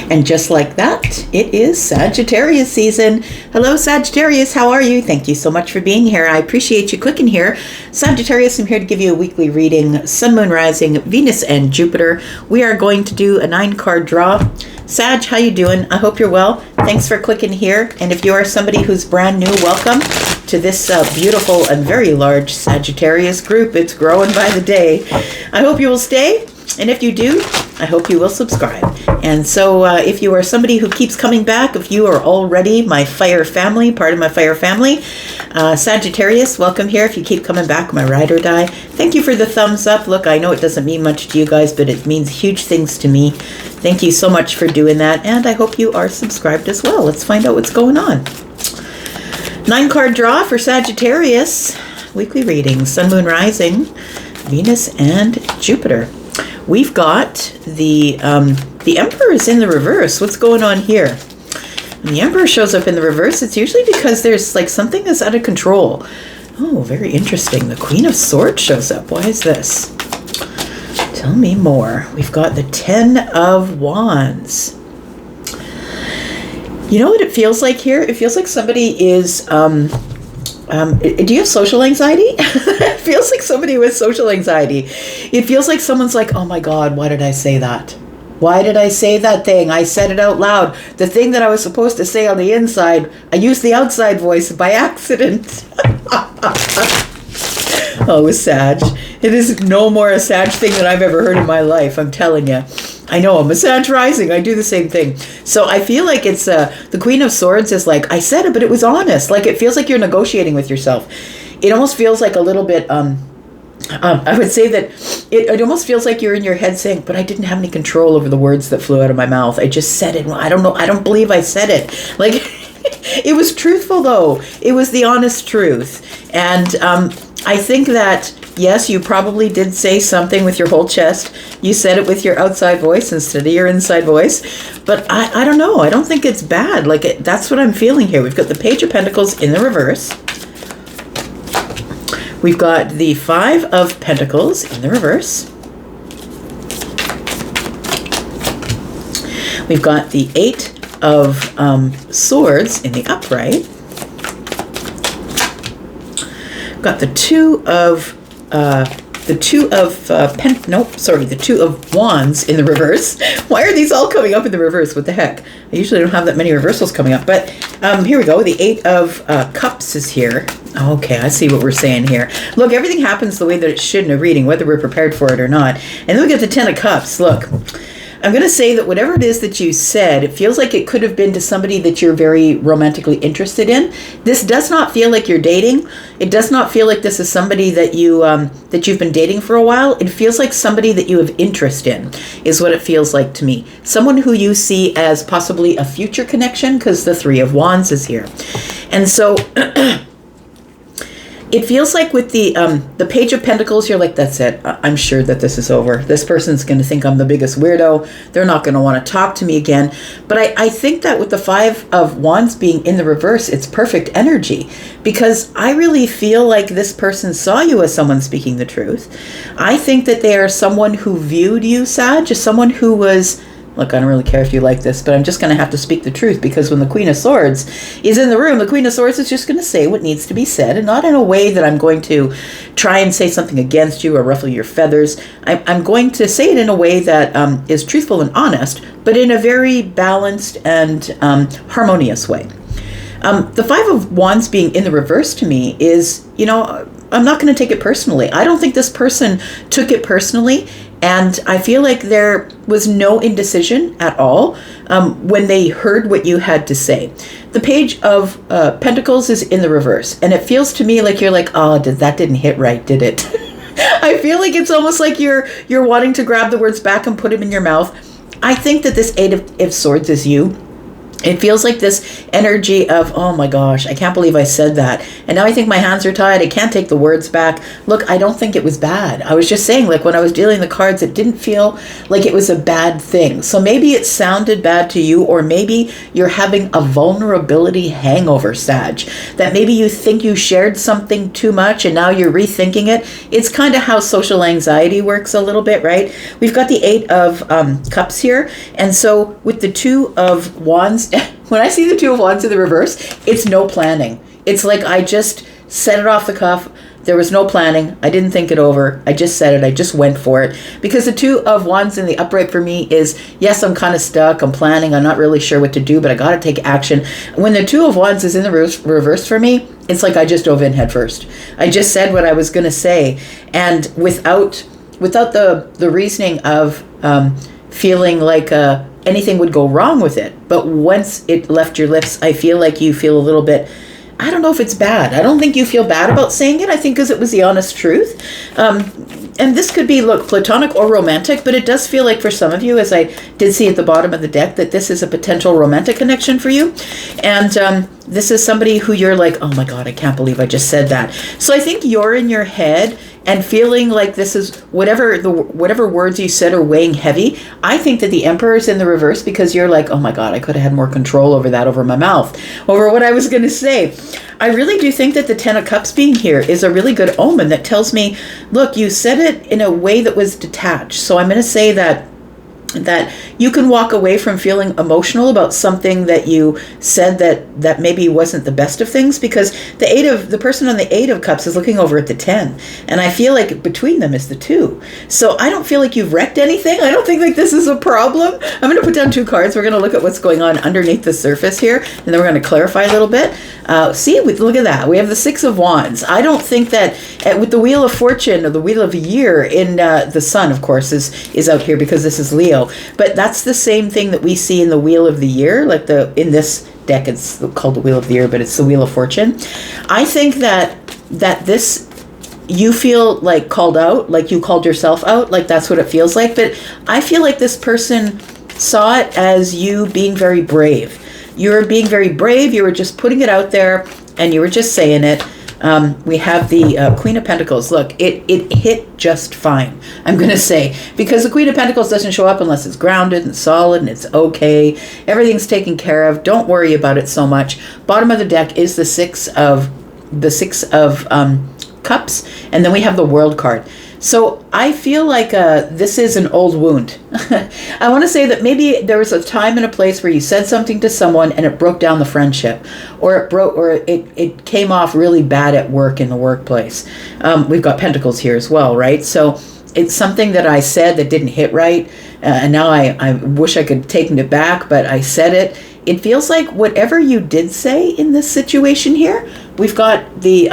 And just like that, it is Sagittarius season. Hello, Sagittarius. How are you? Thank you so much for being here. I appreciate you clicking here. Sagittarius, I'm here to give you a weekly reading. Sun, Moon, Rising, Venus, and Jupiter. We are going to do a 9-card draw. Sag, how you doing? I hope you're well. Thanks for clicking here. And if you are somebody who's brand new, welcome to this beautiful and very large Sagittarius group. It's growing by the day. I hope you will stay. And if you do, I hope you will subscribe. And so if you are somebody who keeps coming back, if you are already my fire family, part of my fire family, Sagittarius, welcome here. If you keep coming back, my ride or die. Thank you for the thumbs up. Look, I know it doesn't mean much to you guys, but it means huge things to me. Thank you so much for doing that. And I hope you are subscribed as well. Let's find out what's going on. 9-card draw for Sagittarius. Weekly reading, Sun, Moon, Rising, Venus, and Jupiter. We've got the Emperor is in the reverse. What's going on here? When the Emperor shows up in the reverse, it's usually because there's like something that's out of control. Oh, very interesting. The Queen of Swords shows up. Why is this? Tell me more. We've got the 10 of Wands. You know what it feels like here? It feels like somebody is... do you have social anxiety? It feels like somebody with social anxiety. It feels like someone's like, oh my God, why did I say that? Why did I say that thing? I said it out loud. The thing that I was supposed to say on the inside, I used the outside voice by accident. Oh, Sag. It is no more a Sag thing than I've ever heard in my life, I'm telling you. I know, I'm a Sag rising. I do the same thing. So I feel like it's the Queen of Swords is like, I said it, but it was honest. Like, it feels like you're negotiating with yourself. It almost feels like a little bit, I would say that it almost feels like you're in your head saying, but I didn't have any control over the words that flew out of my mouth. I just said it. I don't know. I don't believe I said it. Like, it was truthful, though. It was the honest truth. And I think that, yes, you probably did say something with your whole chest. You said it with your outside voice instead of your inside voice. But I don't know. I don't think it's bad. Like, that's what I'm feeling here. We've got the Page of Pentacles in the reverse. We've got the 5 of Pentacles in the reverse. We've got the 8 of Swords in the upright. We've got the 2 of the 2 of Wands in the reverse. Why are these all coming up in the reverse? What the heck? I usually don't have that many reversals coming up, but here we go. The 8 of Cups is here. Okay, I see what we're saying here. Look, everything happens the way that it should in a reading, whether we're prepared for it or not. And then we get the 10 of Cups. Look, I'm going to say that whatever it is that you said, it feels like it could have been to somebody that you're very romantically interested in. This does not feel like you're dating. It does not feel like this is somebody that you've been dating for a while. It feels like somebody that you have interest in, is what it feels like to me. Someone who you see as possibly a future connection, because the 3 of Wands is here. And so... It feels like with the Page of Pentacles, you're like, that's it. I'm sure that this is over. This person's going to think I'm the biggest weirdo. They're not going to want to talk to me again. But I think that with the 5 of Wands being in the reverse, it's perfect energy. Because I really feel like this person saw you as someone speaking the truth. I think that they are someone who viewed you, Sag, as someone who was... Look, I don't really care if you like this, but I'm just going to have to speak the truth, because when the Queen of Swords is in the room, the Queen of Swords is just going to say what needs to be said, and not in a way that I'm going to try and say something against you or ruffle your feathers. I'm going to say it in a way that is truthful and honest, but in a very balanced and harmonious way. The 5 of Wands being in the reverse to me is, you know, I'm not going to take it personally. I don't think this person took it personally. And I feel like there was no indecision at all when they heard what you had to say. The Page of Pentacles is in the reverse. And it feels to me like you're like, oh, that didn't hit right, did it? I feel like it's almost like you're wanting to grab the words back and put them in your mouth. I think that this 8 of Swords is you. It feels like this energy of, oh my gosh, I can't believe I said that. And now I think my hands are tied. I can't take the words back. Look, I don't think it was bad. I was just saying, like when I was dealing the cards, it didn't feel like it was a bad thing. So maybe it sounded bad to you, or maybe you're having a vulnerability hangover, Sag. That maybe you think you shared something too much and now you're rethinking it. It's kind of how social anxiety works a little bit, right? We've got the 8 of Cups here. And so with the 2 of Wands, when I see the 2 of Wands in the reverse, it's no planning. It's like I just set it off the cuff. There was no planning. I didn't think it over. I just said it. I just went for it. Because the 2 of Wands in the upright for me is, yes, I'm kind of stuck. I'm planning. I'm not really sure what to do, but I got to take action. When the 2 of Wands is in the reverse for me, it's like I just dove in head first. I just said what I was going to say. And without the reasoning of feeling like anything would go wrong with it. But once it left your lips, I feel like you feel a little bit, I don't know if it's bad. I don't think you feel bad about saying it. I think because it was the honest truth. And this could be, look, platonic or romantic, but it does feel like for some of you, as I did see at the bottom of the deck, that this is a potential romantic connection for you. And this is somebody who you're like, oh my God, I can't believe I just said that. So I think you're in your head and feeling like this is whatever words you said are weighing heavy. I think that the Emperor is in the reverse because you're like, oh my God, I could have had more control over that, over my mouth, over what I was going to say. I really do think that the 10 of Cups being here is a really good omen that tells me, look, you said it in a way that was detached. So I'm going to say that you can walk away from feeling emotional about something that you said that maybe wasn't the best of things, because the person on the 8 of Cups is looking over at the 10, and I feel like between them is the 2. So I don't feel like you've wrecked anything. I don't think like this is a problem. I'm going to put down 2 cards. We're going to look at what's going on underneath the surface here, and then we're going to clarify a little bit. Look at that. We have the 6 of Wands. I don't think that with the Wheel of Fortune or the Wheel of the Year in the Sun, of course, is out here because this is Leo. But that's the same thing that we see in the Wheel of the Year, like in this deck, it's called the Wheel of the Year, but it's the Wheel of Fortune. I think that this, you feel like called out, like you called yourself out, like that's what it feels like. But I feel like this person saw it as you being very brave. You were being very brave. You were just putting it out there and you were just saying it. We have the Queen of Pentacles. Look, it hit just fine, I'm going to say, because the Queen of Pentacles doesn't show up unless it's grounded and solid and it's okay. Everything's taken care of. Don't worry about it so much. Bottom of the deck is the 6 of Cups, and then we have the World card. So I feel like this is an old wound. I want to say that maybe there was a time and a place where you said something to someone and it broke down the friendship, or it came off really bad at work, in the workplace. We've got Pentacles here as well, right? So it's something that I said that didn't hit right, and now I wish I could have taken it back, but I said it. It feels like whatever you did say in this situation here, we've got the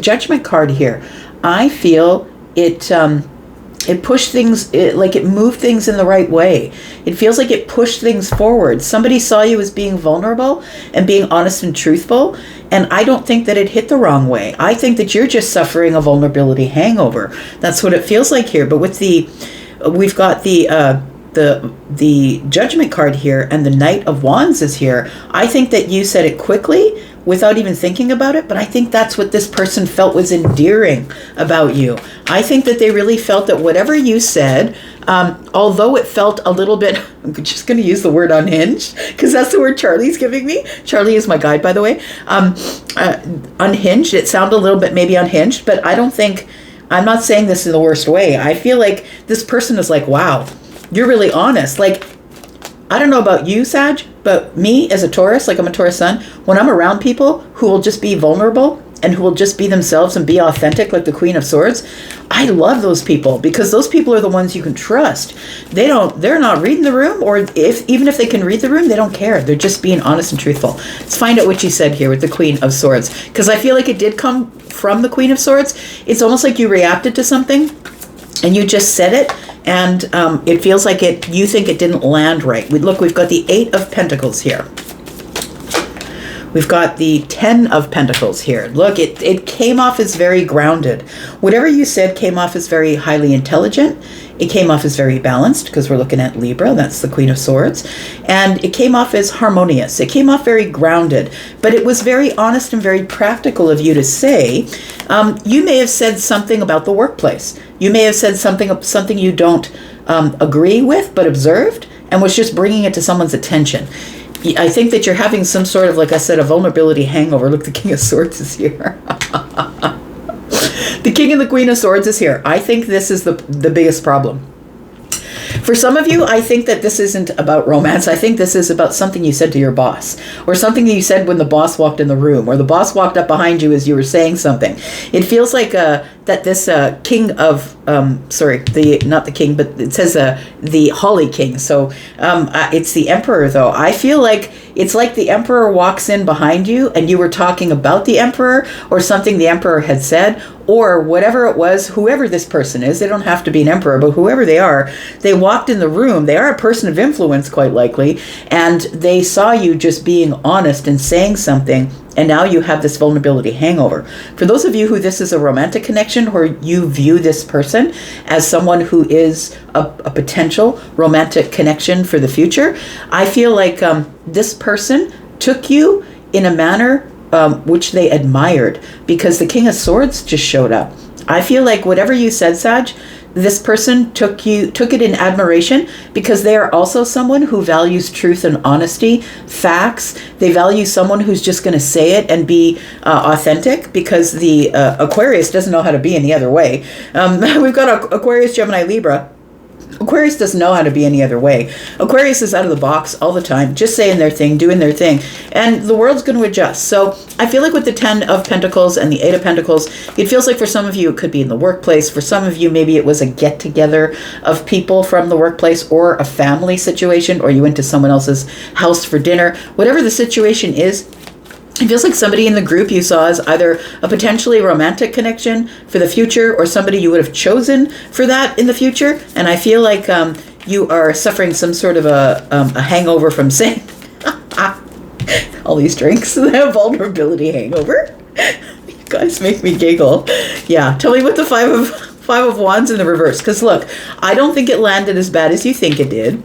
Judgment card here. I feel it pushed things, it moved things in the right way. It feels like it pushed things forward. Somebody saw you as being vulnerable and being honest and truthful, and I don't think that it hit the wrong way. I think that you're just suffering a vulnerability hangover. That's what it feels like here. But with we've got the Judgment card here, and the Knight of Wands is here. I think that you said it quickly without even thinking about it, but I think that's what this person felt was endearing about you. I think that they really felt that whatever you said, although it felt a little bit, I'm just going to use the word unhinged, because that's the word Charlie's giving me. Charlie is my guide, by the way. Unhinged, it sounded a little bit maybe unhinged, but I'm not saying this in the worst way. I feel like this person is like, wow, you're really honest. Like, I don't know about you, Sag, but me as a Taurus, like I'm a Taurus sun, when I'm around people who will just be vulnerable and who will just be themselves and be authentic, like the Queen of Swords, I love those people, because those people are the ones you can trust. They're not reading the room, or even if they can read the room, they don't care. They're just being honest and truthful. Let's find out what you said here with the Queen of Swords, because I feel like it did come from the Queen of Swords. It's almost like you reacted to something and you just said it, and it feels like you think it didn't land right. We've got the 8 of Pentacles here. We've got the 10 of Pentacles here. Look, it came off as very grounded. Whatever you said came off as very highly intelligent. It came off as very balanced because we're looking at Libra. That's the Queen of Swords. And it came off as harmonious. It came off very grounded. But it was very honest and very practical of you to say, you may have said something about the workplace. You may have said something you don't agree with, but observed, and was just bringing it to someone's attention. I think that you're having some sort of, like I said, a vulnerability hangover. Look, the King of Swords is here. The King and the Queen of Swords is here. I think this is the biggest problem. For some of you, I think that this isn't about romance. I think this is about something you said to your boss, or something that you said when the boss walked in the room, or the boss walked up behind you as you were saying something. It feels like that this King of, not the King, but it says the Holly King. So it's the Emperor, though. I feel like it's like the Emperor walks in behind you and you were talking about the Emperor or something the Emperor had said, or whatever it was, whoever this person is. They don't have to be an emperor, but whoever they are, they walked in the room. They are a person of influence, quite likely, and they saw you just being honest and saying something, and now you have this vulnerability hangover. For those of you who this is a romantic connection, or you view this person as someone who is a potential romantic connection for the future, I feel like this person took you in a manner which they admired, because the King of Swords just showed up. I feel like whatever you said, Sag, this person took it in admiration, because they are also someone who values truth and honesty, facts. They value someone who's just going to say it and be authentic, because the Aquarius doesn't know how to be any other way. We've got Aquarius, Gemini, Libra. Aquarius doesn't know how to be any other way. Aquarius is out of the box all the time, just saying their thing, doing their thing, and the world's going to adjust. So I feel like with the 10 of Pentacles and the 8 of Pentacles, it feels like for some of you it could be in the workplace. For some of you, maybe it was a get-together of people from the workplace, or a family situation, or you went to someone else's house for dinner. Whatever the situation is, it feels like somebody in the group you saw as either a potentially romantic connection for the future, or somebody you would have chosen for that in the future. And I feel like you are suffering some sort of a hangover from saying all these drinks, the vulnerability hangover. You guys make me giggle. Yeah, tell me what the Five of Wands in the reverse, because look, I don't think it landed as bad as you think it did.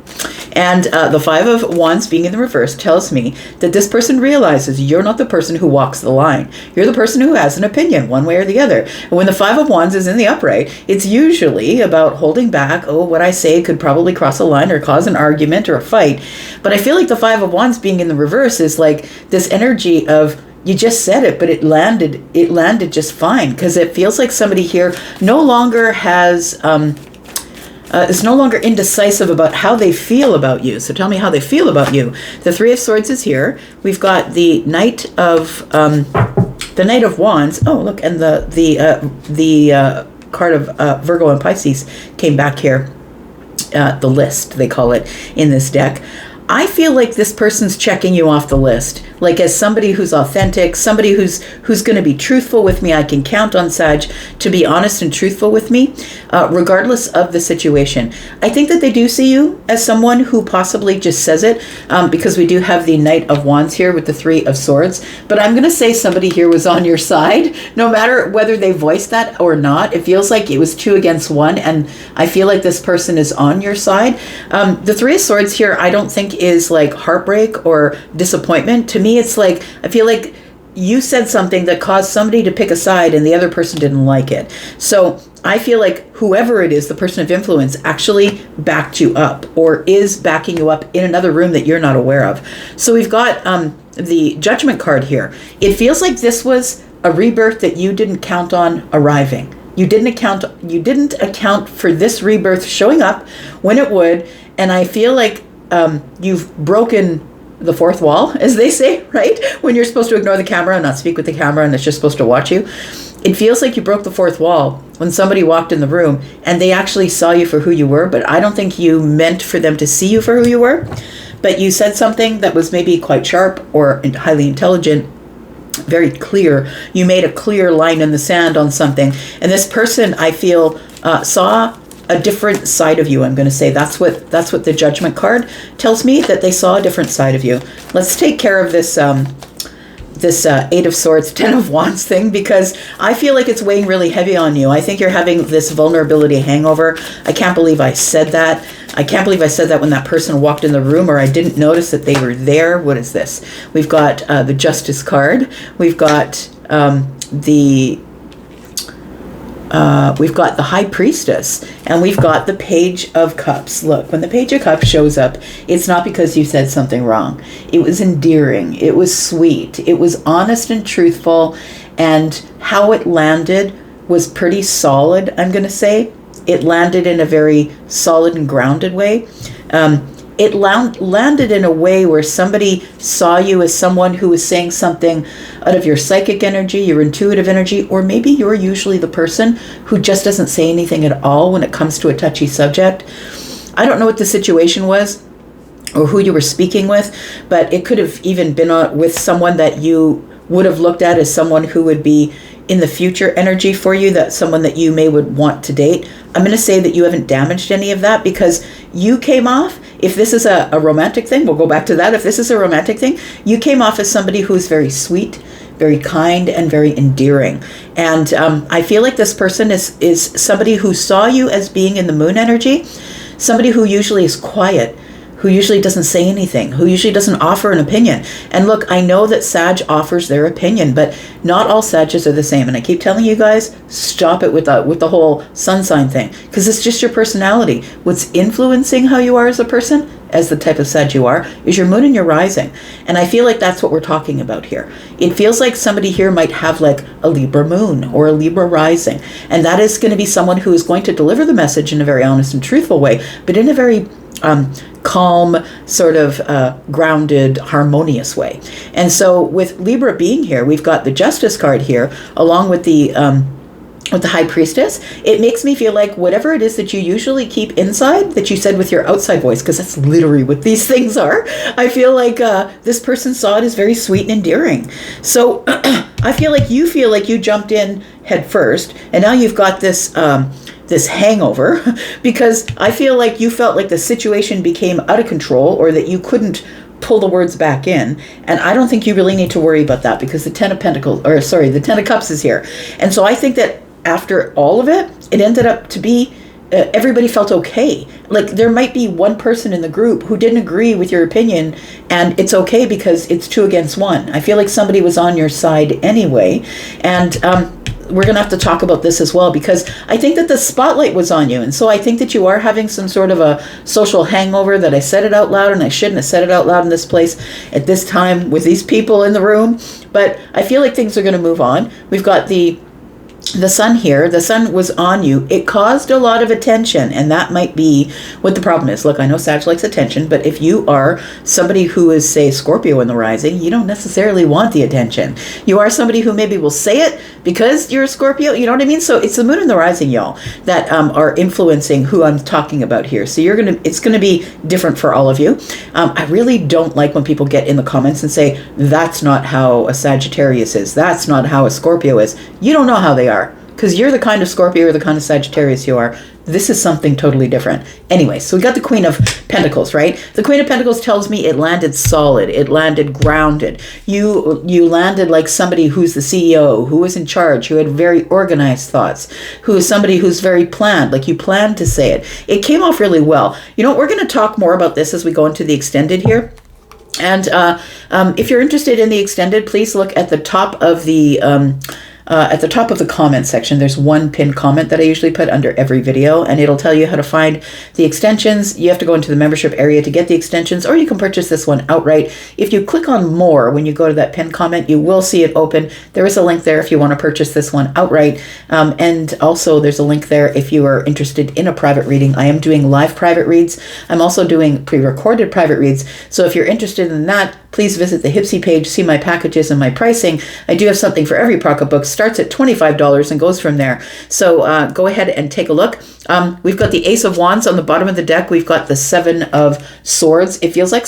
And the Five of Wands being in the reverse tells me that this person realizes you're not the person who walks the line. You're the person who has an opinion, one way or the other. And when the Five of Wands is in the upright, it's usually about holding back. Oh, what I say could probably cross a line or cause an argument or a fight. But I feel like the Five of Wands being in the reverse is like this energy of, you just said it, but it landed just fine, because it feels like somebody here no longer has is no longer indecisive about how they feel about you. So tell me how they feel about you. The Three of Swords is here. We've got the Knight of Wands. Oh, look, and the card of Virgo and Pisces came back here. The list, they call it in this deck. I feel like this person's checking you off the list, like as somebody who's authentic, somebody who's going to be truthful with me. I can count on Sag to be honest and truthful with me, regardless of the situation. I think that they do see you as someone who possibly just says it, because we do have the Knight of Wands here with the Three of Swords. But I'm going to say somebody here was on your side, no matter whether they voiced that or not. It feels like it was 2 against 1, and I feel like this person is on your side. The Three of Swords here, I don't think is like heartbreak or disappointment. To me, it's like, I feel like you said something that caused somebody to pick a side and the other person didn't like it. So I feel like whoever it is, the person of influence, actually backed you up, or is backing you up in another room that you're not aware of. So we've got the Judgment card here. It feels like this was a rebirth that you didn't count on arriving. You didn't account for this rebirth showing up when it would. And I feel like you've broken the fourth wall, as they say, right? When you're supposed to ignore the camera and not speak with the camera, and it's just supposed to watch you. It feels like you broke the fourth wall when somebody walked in the room and they actually saw you for who you were, but I don't think you meant for them to see you for who you were. But you said something that was maybe quite sharp or highly intelligent, very clear. You made a clear line in the sand on something. And this person, I feel, saw a different side of you. I'm going to say that's what the Judgment card tells me, that they saw a different side of you. Let's take care of this this Eight of Swords, Ten of Wands thing, because I feel like it's weighing really heavy on you. I think you're having this vulnerability hangover. I can't believe I said that. I can't believe I said that when that person walked in the room, or I didn't notice that they were there. What is this? We've got the Justice card. We've got we've got the High Priestess, and we've got the Page of Cups. Look, when the Page of Cups shows up, it's not because you said something wrong. It was endearing. It was sweet. It was honest and truthful, and how it landed was pretty solid, I'm going to say. It landed in a very solid and grounded way. It landed in a way where somebody saw you as someone who was saying something out of your psychic energy, your intuitive energy, or maybe you're usually the person who just doesn't say anything at all when it comes to a touchy subject. I don't know what the situation was or who you were speaking with, but it could have even been with someone that you would have looked at as someone who would be in the future energy for you, that someone that you would want to date. I'm going to say that you haven't damaged any of that, because you came off, if this is a romantic thing, we'll go back to that. If this is a romantic thing, you came off as somebody who's very sweet, very kind, and very endearing. And I feel like this person is somebody who saw you as being in the moon energy, somebody who usually is quiet, who usually doesn't say anything, who usually doesn't offer an opinion. And look, I know that Sag offers their opinion, but not all Sages are the same. And I keep telling you guys, stop it with the whole sun sign thing, because it's just your personality. What's influencing how you are as a person, as the type of Sag you are, is your moon and your rising. And I feel like that's what we're talking about here. It feels like somebody here might have like a Libra moon or a Libra rising. And that is going to be someone who is going to deliver the message in a very honest and truthful way, but in a very calm, sort of grounded, harmonious way. And so with Libra being here, we've got the Justice card here, along with the High Priestess. It makes me feel like whatever it is that you usually keep inside, that you said with your outside voice, because that's literally what these things are. I feel like this person saw it as very sweet and endearing. So I feel like you jumped in head first, and now you've got this hangover, because I feel like you felt like the situation became out of control, or that you couldn't pull the words back in. And I don't think you really need to worry about that, because the Ten of Cups is here. And so I think that after all of it, it ended up to be everybody felt okay. Like, there might be one person in the group who didn't agree with your opinion, and it's okay because it's 2 against 1. I feel like somebody was on your side anyway. And we're going to have to talk about this as well, because I think that the spotlight was on you. And so I think that you are having some sort of a social hangover, that I said it out loud, and I shouldn't have said it out loud in this place at this time with these people in the room. But I feel like things are going to move on. We've got the sun here. The sun was on you. It caused a lot of attention, and that might be what the problem is. Look, I know Sag likes attention, but if you are somebody who is, say, Scorpio in the rising, you don't necessarily want the attention. You are somebody who maybe will say it because you're a Scorpio, you know what I mean? So it's the moon and the rising, y'all, that are influencing who I'm talking about here. So it's gonna be different for all of you. I really don't like when people get in the comments and say, that's not how a Sagittarius is. That's not how a Scorpio is. You don't know how they are, because you're the kind of Scorpio or the kind of Sagittarius you are. This is something totally different. Anyway, so we got the Queen of Pentacles, right? The Queen of Pentacles tells me it landed solid. It landed grounded. You landed like somebody who's the CEO, who was in charge, who had very organized thoughts, who is somebody who's very planned, like you planned to say it. It came off really well. You know, we're going to talk more about this as we go into the extended here. And if you're interested in the extended, please look at the top of the comment section. There's one pinned comment that I usually put under every video, and it'll tell you how to find the extensions. You have to go into the membership area to get the extensions, or you can purchase this one outright. If you click on more when you go to that pinned comment, you will see it open. There is a link there if you want to purchase this one outright. And also there's a link there if you are interested in a private reading. I am doing live private reads. I'm also doing pre-recorded private reads. So if you're interested in that, please visit the Hypsee page, see my packages and my pricing. I do have something for every pocketbook. Starts at $25 and goes from there. So go ahead and take a look. We've got the Ace of Wands on the bottom of the deck. We've got the Seven of Swords. It feels like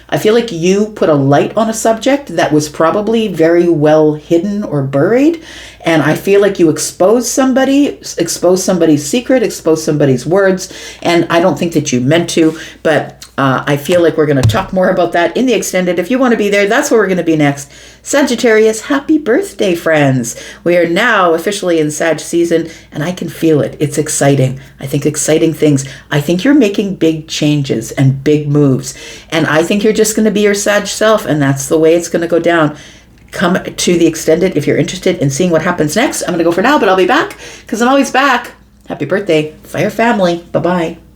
I feel like you put a light on a subject that was probably very well hidden or buried. And I feel like you exposed somebody's secret, exposed somebody's words. And I don't think that you meant to, but I feel like we're going to talk more about that in the extended. If you want to be there, that's where we're going to be next. Sagittarius, happy birthday, friends. We are now officially in Sag season, and I can feel it. It's exciting. I think exciting things. I think you're making big changes and big moves, and I think you're just going to be your Sag self, and that's the way it's going to go down. Come to the extended if you're interested in seeing what happens next. I'm going to go for now, but I'll be back because I'm always back. Happy birthday, Fire family. Bye-bye.